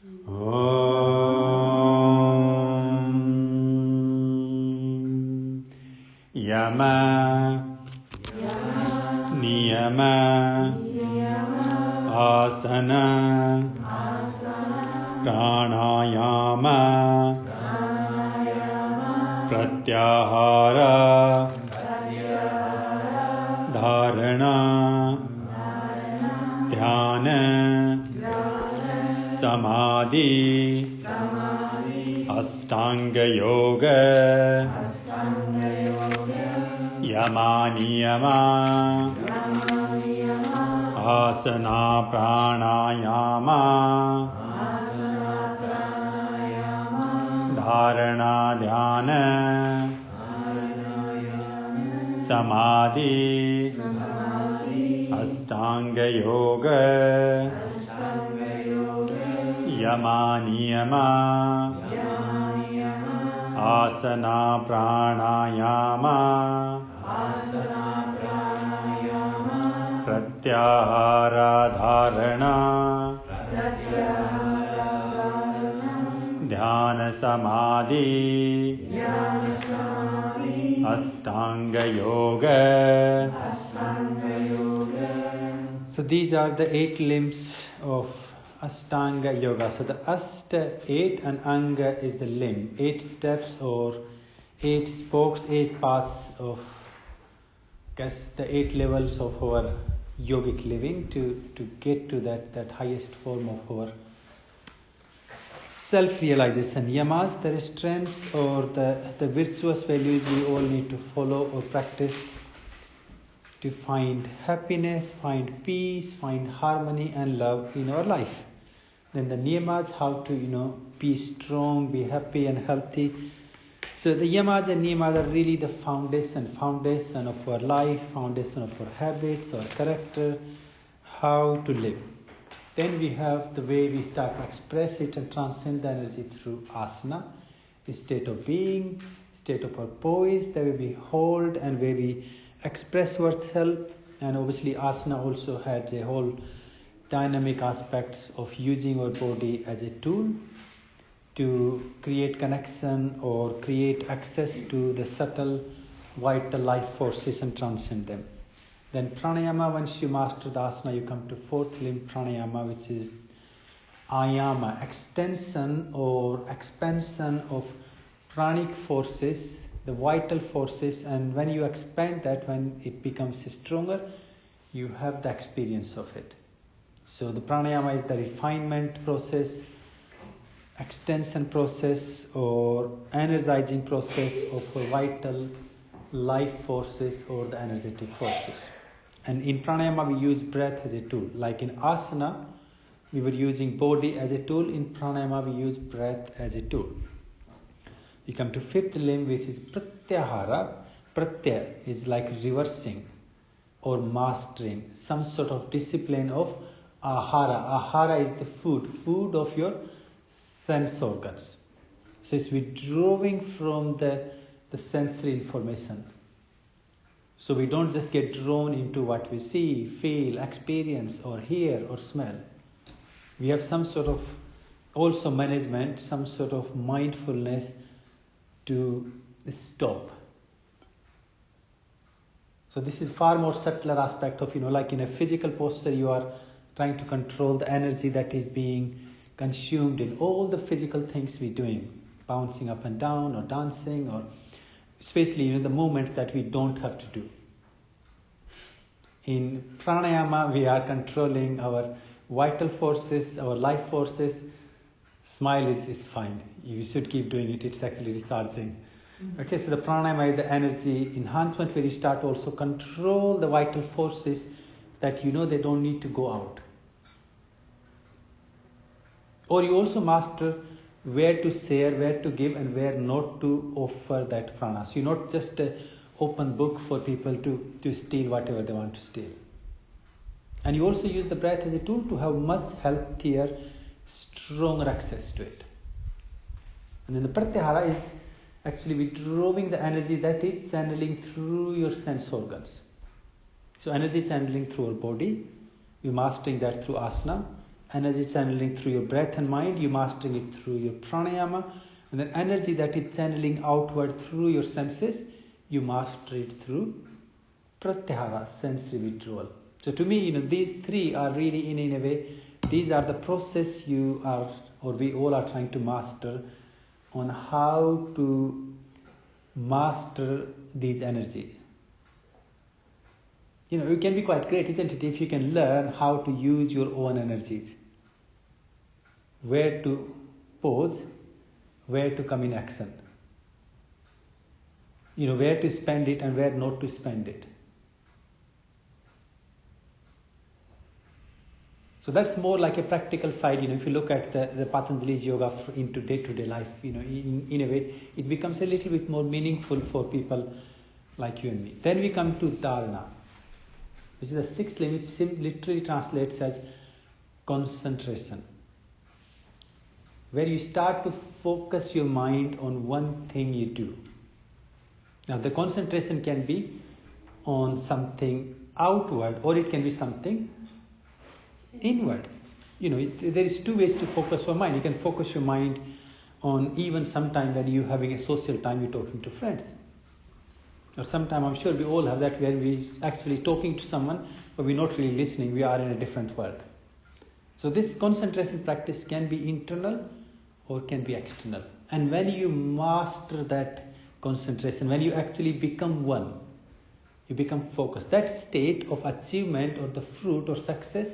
Om Yama Niyama Asana Pranayama Pratyahara Dharana Dhyana Samadhi Astanga Yoga Yama Niyama Asana Pranayama Dharana Dhyana Samadhi Astanga Yoga Yama Niyama Asana Pranayama Pratyahara Dharana Dhyana Samadhi Astanga Yoga. So these are the 8 limbs of Astanga Yoga. So the Asta 8 and Anga is the limb. 8 steps or 8 spokes, 8 paths of, guess, the 8 levels of our yogic living to get to that highest form of our self-realization. Yamas, the restraints or the virtuous values we all need to follow or practice to find happiness, find peace, find harmony and love in our life. Then the niyamas, how to be strong, be happy and healthy. So the yamas and niyamas are really the foundation of our life, foundation of our habits, our character, how to live. Then we have the way we start to express it and transcend the energy through asana, the state of being, state of our poise, the way we hold and where we express ourselves. And obviously asana also had a whole dynamic aspects of using our body as a tool to create connection or create access to the subtle vital life forces and transcend them. Then pranayama, once you master the asana, you come to 4th limb pranayama, which is ayama, extension or expansion of pranic forces, the vital forces, and when you expand that, when it becomes stronger, you have the experience of it. So the pranayama is the refinement process, extension process or energizing process of vital life forces or the energetic forces. And in pranayama we use breath as a tool. Like in asana we were using body as a tool, in pranayama we use breath as a tool. We come to 5th limb, which is pratyahara. Pratyaya is like reversing or mastering, some sort of discipline of ahara. Ahara is the food of your sense organs. So it's withdrawing from the sensory information. So we don't just get drawn into what we see, feel, experience or hear or smell. We have some sort of also management, some sort of mindfulness to stop. So this is far more subtler aspect of, like in a physical posture you are trying to control the energy that is being consumed in all the physical things we're doing, bouncing up and down or dancing or especially the movements that we don't have to do. In pranayama we are controlling our vital forces, our life forces. Smile is fine. You should keep doing it. It's actually recharging. Okay, so the pranayama is the energy enhancement where you start to also control the vital forces that they don't need to go out. Or you also master where to share, where to give and where not to offer that prana. So you're not just an open book for people to steal whatever they want to steal. And you also use the breath as a tool to have much healthier, stronger access to it. And then the pratyahara is actually withdrawing the energy that is channeling through your sense organs. So energy channeling through our body, we're mastering that through asana. energy channeling through your breath and mind, you mastering it through your pranayama, and then energy that is channeling outward through your senses, you master it through pratyahara, sensory withdrawal. So to me, these three are really in a way, these are the process you are, or we all are trying to master on how to master these energies. It can be quite great, isn't it, if you can learn how to use your own energies. Where to pause, where to come in action. Where to spend it and where not to spend it. So that's more like a practical side. If you look at the Patanjali's yoga into day-to-day life, in a way, it becomes a little bit more meaningful for people like you and me. Then we come to dharana, which is the sixth limb, which literally translates as concentration. Where you start to focus your mind on one thing you do. Now the concentration can be on something outward, or it can be something inward. There is two ways to focus your mind. You can focus your mind on even sometime when you're having a social time, you're talking to friends. Or sometime, I'm sure we all have that, where we're actually talking to someone, but we're not really listening. We are in a different world. So this concentration practice can be internal or can be external. And when you master that concentration, when you actually become one, you become focused. That state of achievement or the fruit or success,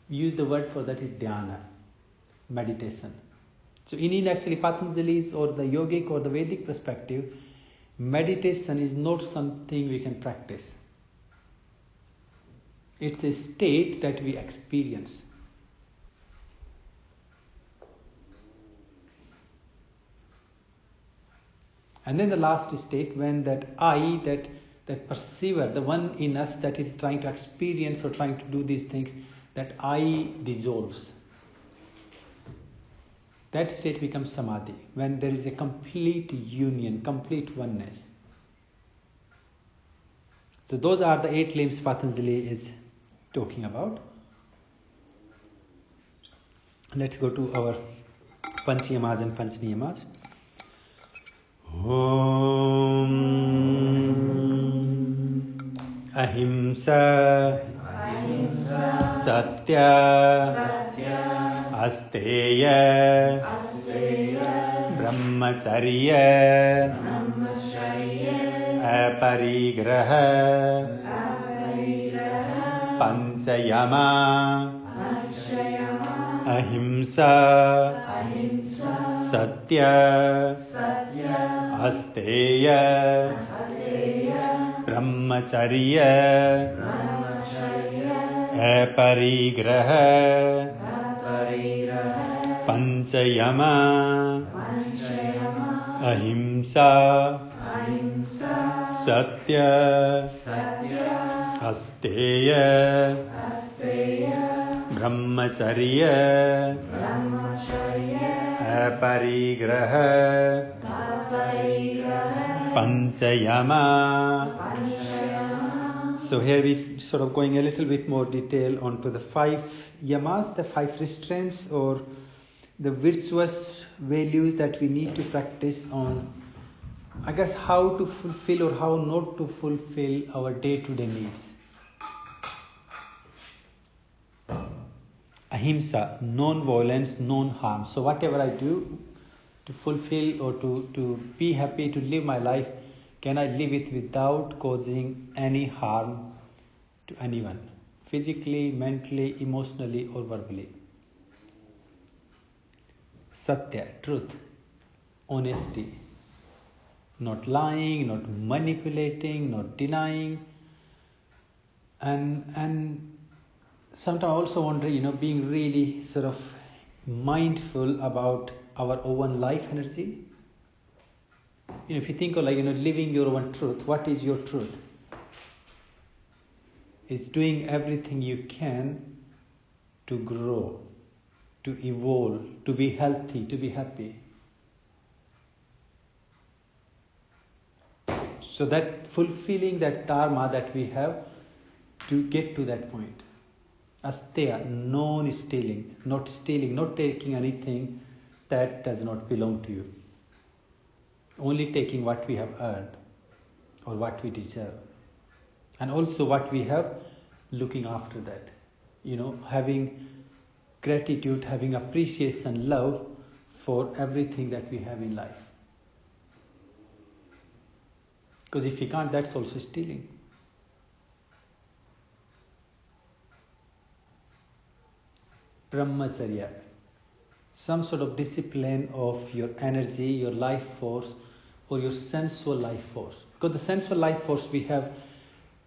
we use the word for that is dhyana, meditation. So in actually Patanjali's or the yogic or the Vedic perspective, meditation is not something we can practice. It's a state that we experience. And then the last state, when that I, that perceiver, the one in us that is trying to experience or trying to do these things, that I dissolves. That state becomes samadhi, when there is a complete union, complete oneness. So those are the 8 limbs Patanjali is talking about. Let's go to our Panchayamas and Panchaniyamas. Om Ahimsa Satya Asteya Brahmacharya Aparigraha Panchayama Ahimsa Satya Asteya Brahmacharya Aparigraha Panchayama Ahimsa Satya Asteya Brahmacharya Aparigraha Panchayama. So here we sort of going a little bit more detail onto the 5 yamas, the 5 restraints or the virtuous values that we need to practice on, I guess, how to fulfill or how not to fulfill our day-to-day needs. Ahimsa, non-violence, non-harm. So whatever I do to fulfill or to be happy, to live my life, can I live it without causing any harm to anyone, physically, mentally, emotionally or verbally. Satya, truth, honesty, not lying, not manipulating, not denying, and sometimes I also wonder, being really sort of mindful about our own life energy. If you think of living your own truth, what is your truth? It's doing everything you can to grow, to evolve, to be healthy, to be happy. So that fulfilling that dharma that we have to get to that point. Asteya, non-stealing, not taking anything that does not belong to you. Only taking what we have earned or what we deserve. And also what we have, looking after that. Having gratitude, having appreciation, love for everything that we have in life. Because if you can't, that's also stealing. Brahmacharya, some sort of discipline of your energy, your life force, or your sensual life force. Because the sensual life force we have,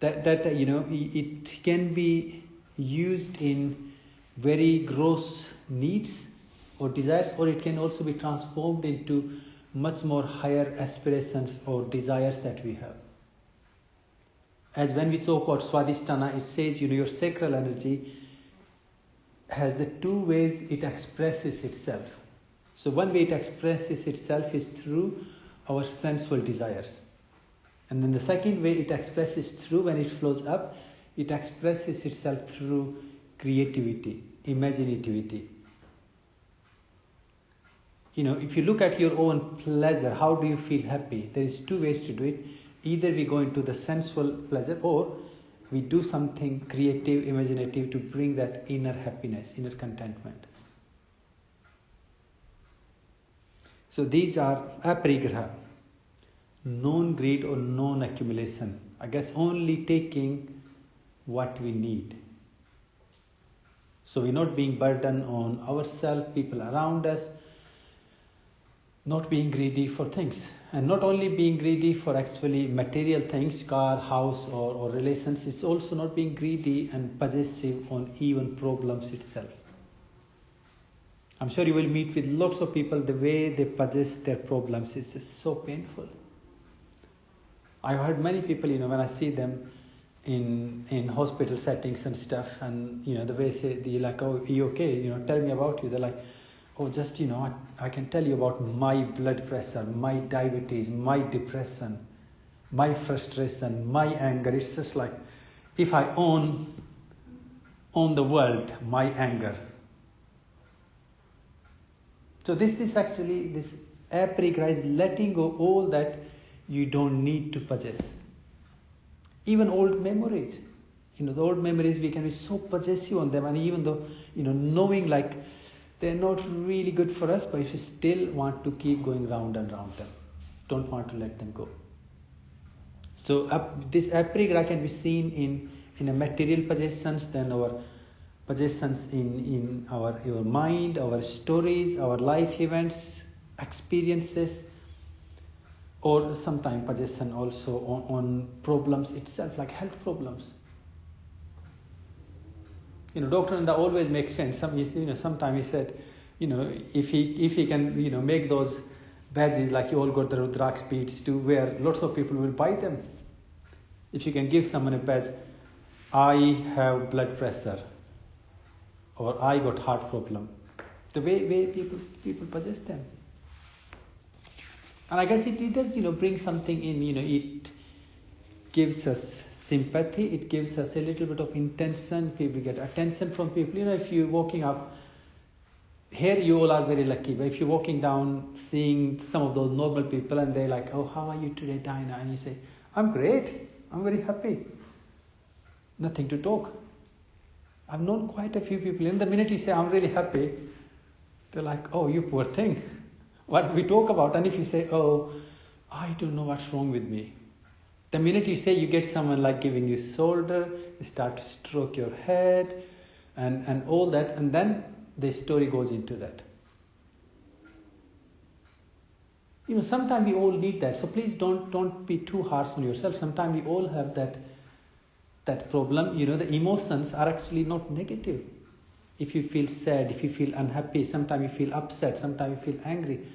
it can be used in very gross needs or desires, or it can also be transformed into much more higher aspirations or desires that we have. As when we talk about Swadhisthana, it says, your sacral energy has the two ways it expresses itself. So one way it expresses itself is through our sensual desires. And then the second way it expresses through, when it flows up, it expresses itself through creativity, imaginativity. If you look at your own pleasure, how do you feel happy? There is two ways to do it. Either we go into the sensual pleasure, or we do something creative, imaginative to bring that inner happiness, inner contentment. So these are aparigraha, non-greed or non-accumulation. I guess only taking what we need. So we're not being burdened on ourselves, people around us, not being greedy for things. And not only being greedy for actually material things, car, house or relations, it's also not being greedy and possessive on even problems itself. I'm sure you will meet with lots of people, the way they possess their problems is just so painful. I've heard many people, when I see them in hospital settings and stuff, and the way they're like, oh, are you okay? Tell me about you. They're like, oh, just I can tell you about my blood pressure, my diabetes, my depression, my frustration, my anger. It's just like if I own the world, my anger. So this aparigraha is letting go all that you don't need to possess. Even old memories. The old memories, we can be so possessive on them, and even though, knowing like they're not really good for us, but if you still want to keep going round and round them, don't want to let them go. So this aparigraha can be seen in a material possessions, then our possessions in our mind, our stories, our life events, experiences, or sometimes possession also on problems itself, like health problems. Dr. Nanda always makes sense. Sometimes he said, if he can, make those badges like you all got the Rudraksh beads to wear, lots of people will buy them. If you can give someone a badge, I have blood pressure, or I got heart problem. The way people possess them. And I guess it does, bring something in, it gives us sympathy, it gives us a little bit of intention, people get attention from people. If you're walking up, here you all are very lucky, but if you're walking down, seeing some of those normal people and they're like, oh, how are you today, Dinah? And you say, I'm great, I'm very happy. Nothing to talk. I've known quite a few people, and the minute you say, I'm really happy, they're like, oh, you poor thing. What do we talk about? And if you say, oh, I don't know what's wrong with me. The minute you say, you get someone like giving you shoulder, they start to stroke your head and all that, and then the story goes into that. Sometimes we all need that. So please don't be too harsh on yourself. Sometimes we all have that problem. The emotions are actually not negative. If you feel sad, if you feel unhappy, sometimes you feel upset, sometimes you feel angry.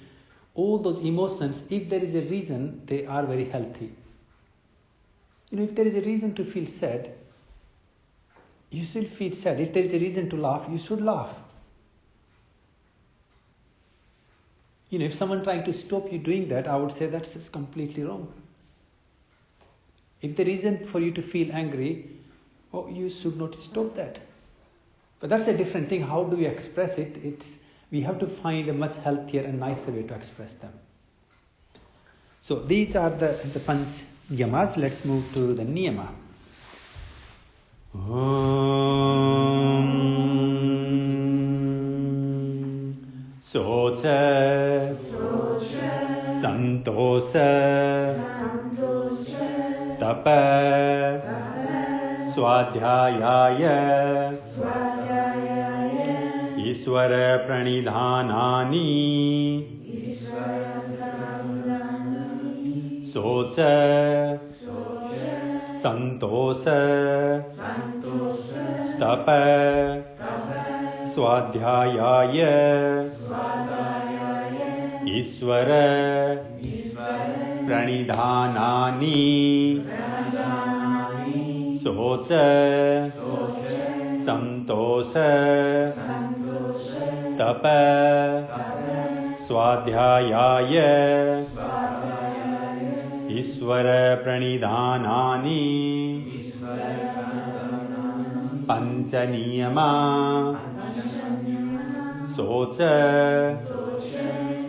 All those emotions, if there is a reason, they are very healthy. If there is a reason to feel sad, you should feel sad. If there is a reason to laugh, you should laugh. If someone trying to stop you doing that, I would say that's just completely wrong. If the reason for you to feel angry, you should not stop that. But that's a different thing. How do we express it? We have to find a much healthier and nicer way to express them. So these are the Panch Yamas. Let's move to the Niyama. Socha Santosa Tapa Swadhyayaya Iswara Pranidhanani Socha Santosa Tapa Swadhyayaya Iswara Pranidhanani Socha Santosa Tapa Swadhyayaya Iswara Pranidhanani Panchaniyama Socha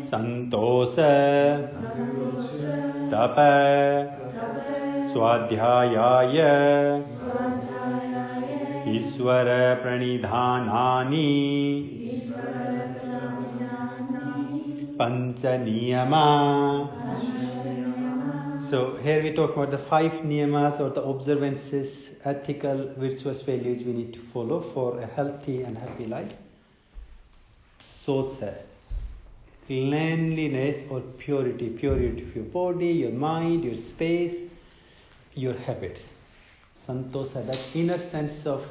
Santosa Tapa Swadhyayaya Iswara Pranidhanani Panchaniyama. So here we talk about the 5 niyamas or the observances, ethical, virtuous values we need to follow for a healthy and happy life. Socha, cleanliness or purity of your body, your mind, your space, your habits. Santosa, that inner sense of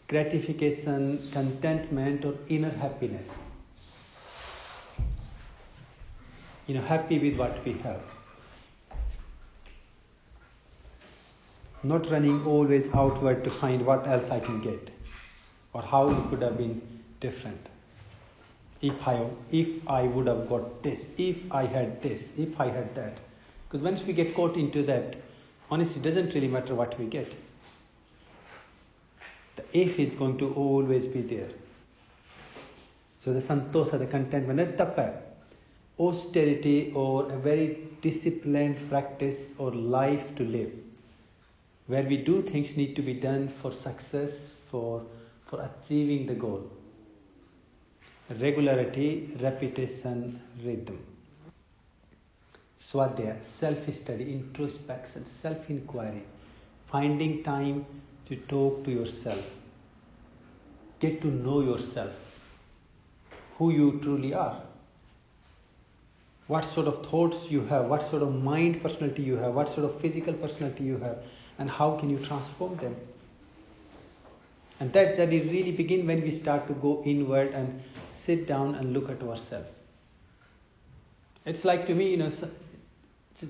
gratification, contentment or inner happiness. Happy with what we have. Not running always outward to find what else I can get or how it could have been different. If I would have got this, if I had this, if I had that. Because once we get caught into that, honestly, it doesn't really matter what we get. The if is going to always be there. So the santosa, the contentment, the tapa, austerity or a very disciplined practice or life to live, where we do things need to be done for success, for achieving the goal. Regularity, repetition, rhythm. Swadhyaya, self-study, introspection, self-inquiry, finding time to talk to yourself, get to know yourself, who you truly are, what sort of thoughts you have, what sort of mind personality you have, what sort of physical personality you have, and how can you transform them. And that journey really begins when we start to go inward and sit down and look at ourselves. It's like, to me,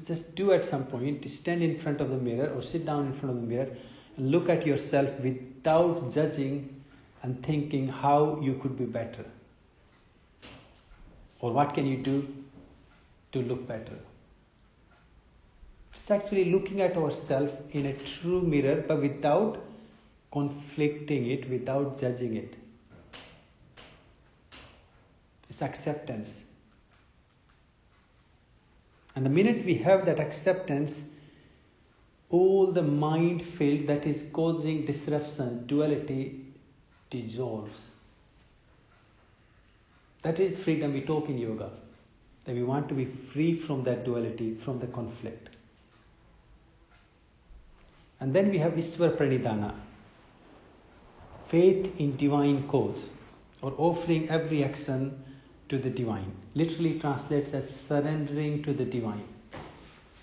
just do at some point, stand in front of the mirror or sit down in front of the mirror and look at yourself without judging and thinking how you could be better. Or what can you do to look better. It's actually looking at ourselves in a true mirror, but without conflicting it, without judging it. It's acceptance. And the minute we have that acceptance, all the mind field that is causing disruption, duality, dissolves. That is freedom we talk in yoga. That we want to be free from that duality, from the conflict. And then we have Iswar Pranidhana, faith in divine cause, or offering every action to the divine. Literally translates as surrendering to the divine.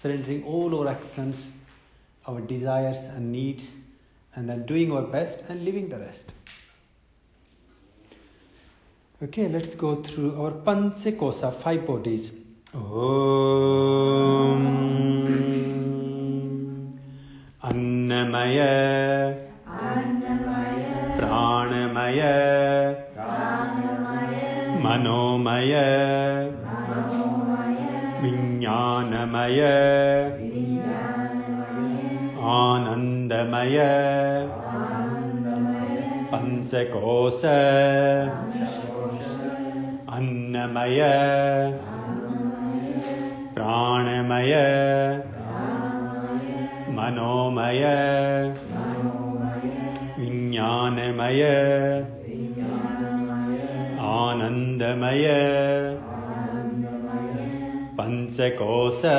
Surrendering all our actions, our desires and needs, and then doing our best and leaving the rest. Okay, let's go through our Panchakosa, 5 bodies. Om Annamaya, Pranamaya, Manomaya, Vijnanamaya, Anandamaya, Panchakosa Annamaya Pranamaya Manomaya Vijnanamaya Anandamaya Panchakosa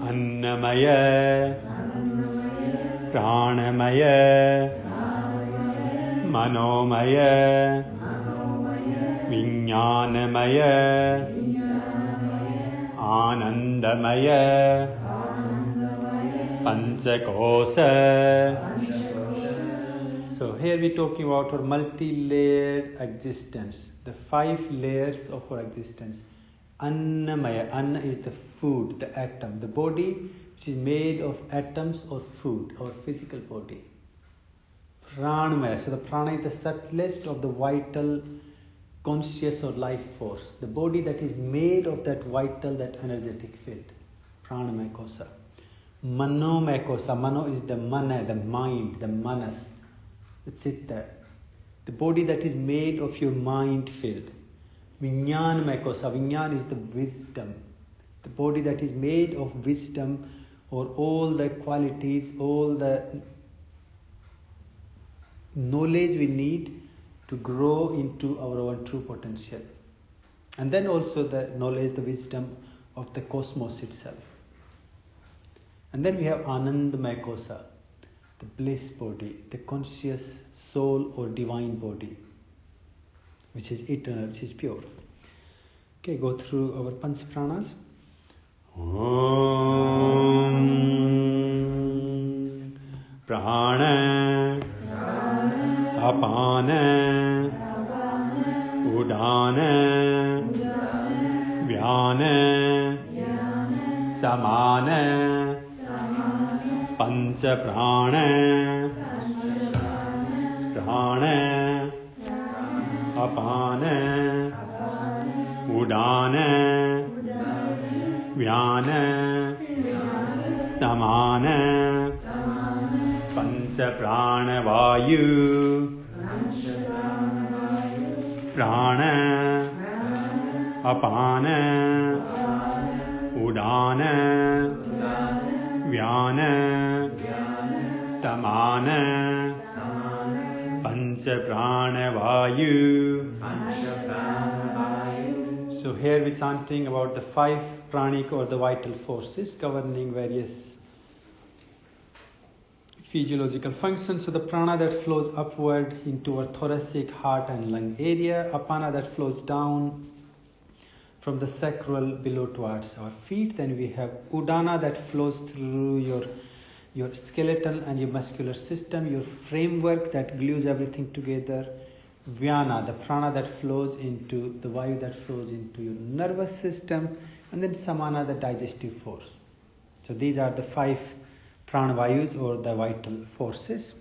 Annamaya Pranamaya Manomaya Vijnanamaya Anandamaya Panchakosa. So here we're talking about our multi-layered existence, the 5 layers of our existence. Annamaya, Anna is the food, the atom, the body which is made of atoms or food, our physical body. Pranamaya, so the prana is the subtlest of the vital, conscious or life force, the body that is made of that vital, that energetic field. Pranamaya kosa. Manomaya kosa, mano is the mana, the mind, the manas. It's it there. The body that is made of your mind field. Vijnanamaya kosa, vijnan is the wisdom. The body that is made of wisdom, or all the qualities, all the knowledge we need to grow into our own true potential. And then also the knowledge, the wisdom of the cosmos itself. And then we have Anandamaya kosa, the bliss body, the conscious soul or divine body, which is eternal, which is pure. Okay, go through our Panch Pranas. Om Prana Apana Udana Vyana Samana Pancha Prana Prana Apana Udana Vyana Samana Pancha Prana Vayu Prana Apana Udana Vyana Samana Pancha Prana Vayu. So here we're chanting about the 5 pranic or the vital forces governing various physiological functions. So the prana that flows upward into our thoracic, heart and lung area, apana that flows down from the sacral below towards our feet. Then we have udana that flows through your skeletal and your muscular system, your framework that glues everything together. Vyana, the prana that flows into the vayu that flows into your nervous system, and then samana, the digestive force. So these are the 5 prana vayus or the vital forces.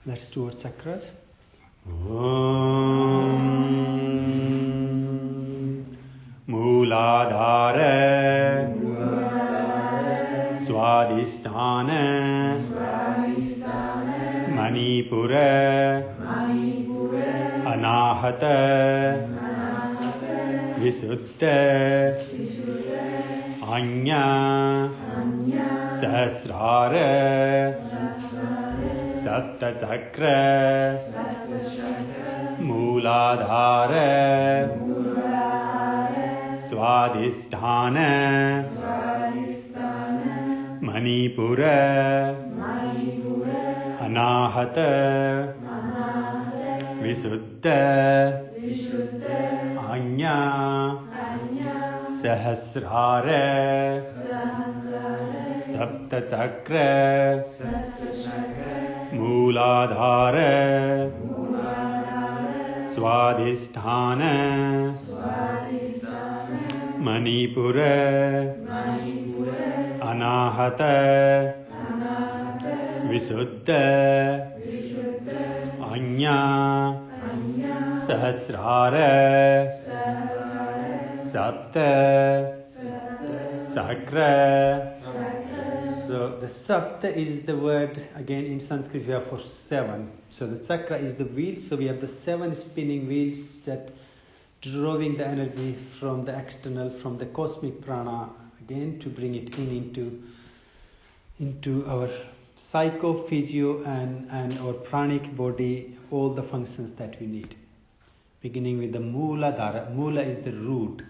Let's do our chakras. Mooladhara Swadhisthana Manipura Anahata Visuddha Anya Sahasrara Sapta Chakra Mooladhara Swadhisthana Manipura Anahata Visuddha Anya Sahasrara Sapta Chakra Mooladhara Swadhisthana Manipura Anahata Visuddha Anya Sahasrara Sapta Sakra. So the Sapta is the word, again in Sanskrit we have for 7. So the chakra is the wheel, so we have the 7 spinning wheels that drawing the energy from the external, from the cosmic prana, again to bring it into our psycho, physio and our pranic body, all the functions that we need. Beginning with the Mula Dhara. Mula is the root.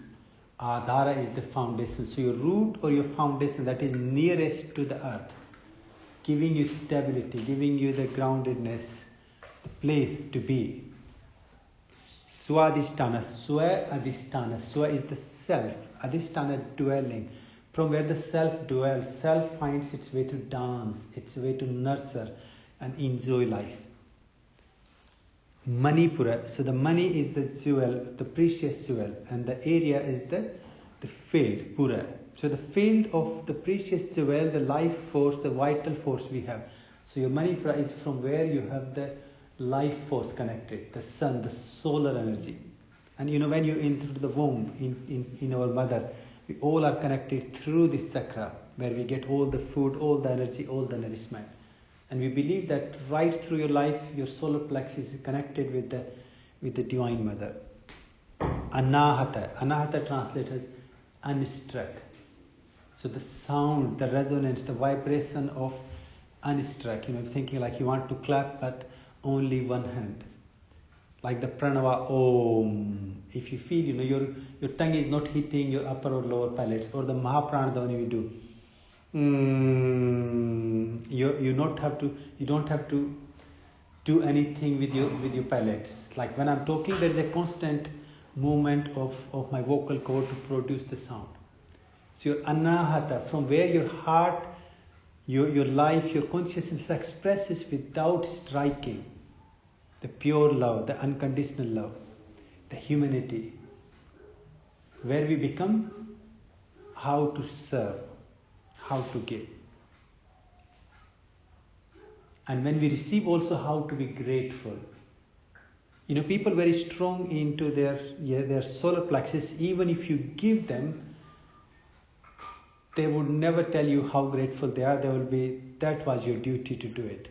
Adhara is the foundation. So your root or your foundation that is nearest to the earth, giving you stability, giving you the groundedness, the place to be. Swadhisthana, Swa Adhisthana. Swa is the self, Adhisthana dwelling. From where the self dwells, self finds its way to dance, its way to nurture and enjoy life. Manipura, so the money is the jewel, the precious jewel, and the area is the field, Pura. So the field of the precious jewel, the life force, the vital force we have. So your Manipura is from where you have the life force connected, the sun, the solar energy. And when you enter the womb in our mother, we all are connected through this chakra, where we get all the food, all the energy, all the nourishment. And we believe that right through your life, your solar plexus is connected with the Divine Mother. Anahata. Anahata translates as unstruck. So the sound, the resonance, the vibration of unstruck. Thinking like you want to clap, but only one hand. Like the pranava Om. If you feel, your tongue is not hitting your upper or lower palates, or the Mahapranadhani we do. You don't have to do anything with your palates. Like when I'm talking, there is a constant movement of my vocal cord to produce the sound. So your anahata, from where your heart, your life, your consciousness expresses without striking, the pure love, the unconditional love, the humanity, where we become how to serve, how to give. And when we receive also how to be grateful. People very strong into their solar plexus, even if you give them, they would never tell you how grateful they are. They will be, that was your duty to do it.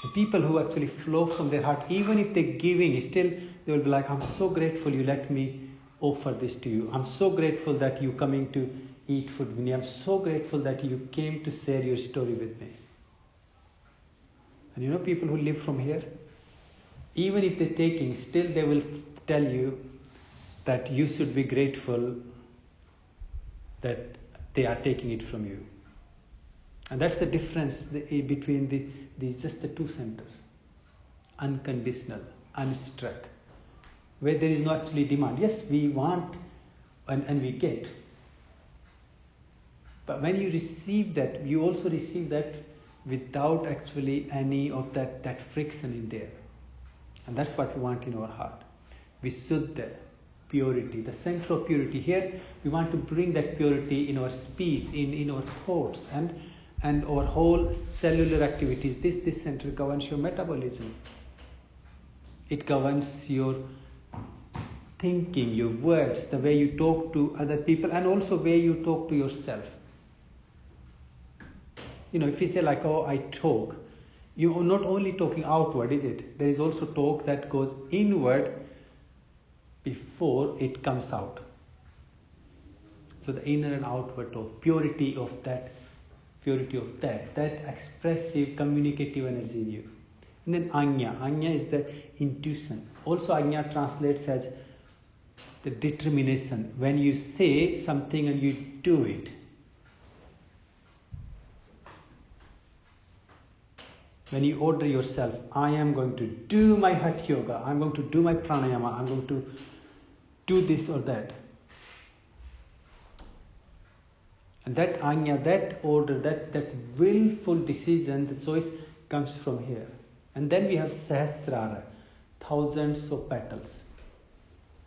The people who actually flow from their heart, even if they're giving, still they will be like, I'm so grateful you let me offer this to you. I'm so grateful that you coming to eat food with me. I'm so grateful that you came to share your story with me. And people who live from here, even if they're taking, still they will tell you that you should be grateful that they are taking it from you. And that's the difference between just the two centers. Unconditional, unstruck. Where there is no actually demand. Yes, we want and we get. But when you receive that, you also receive that without actually any of that friction in there. And that's what we want in our heart. Visuddha, purity, the center of purity. Here we want to bring that purity in our speech, in our thoughts and our whole cellular activities. This center governs your metabolism. It governs your thinking, your words, the way you talk to other people, and also the way you talk to yourself. If you say like, oh, I talk, you are not only talking outward, is it? There is also talk that goes inward before it comes out. So the inner and outward talk, purity of that expressive, communicative energy in you. And then Anya is the intuition. Also Anya translates as the determination. When you say something and you do it. When you order yourself, I am going to do my Hatha Yoga, I'm going to do my pranayama, I'm going to do this or that. And that Anya, that order, that willful decision, the choice comes from here. And then we have Sahasrara, thousands of petals.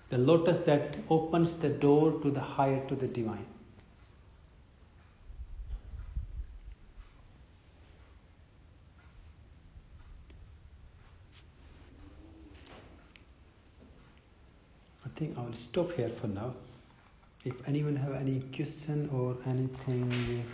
The lotus that opens the door to the higher, to the divine. I think I will stop here for now. If anyone have any question or anything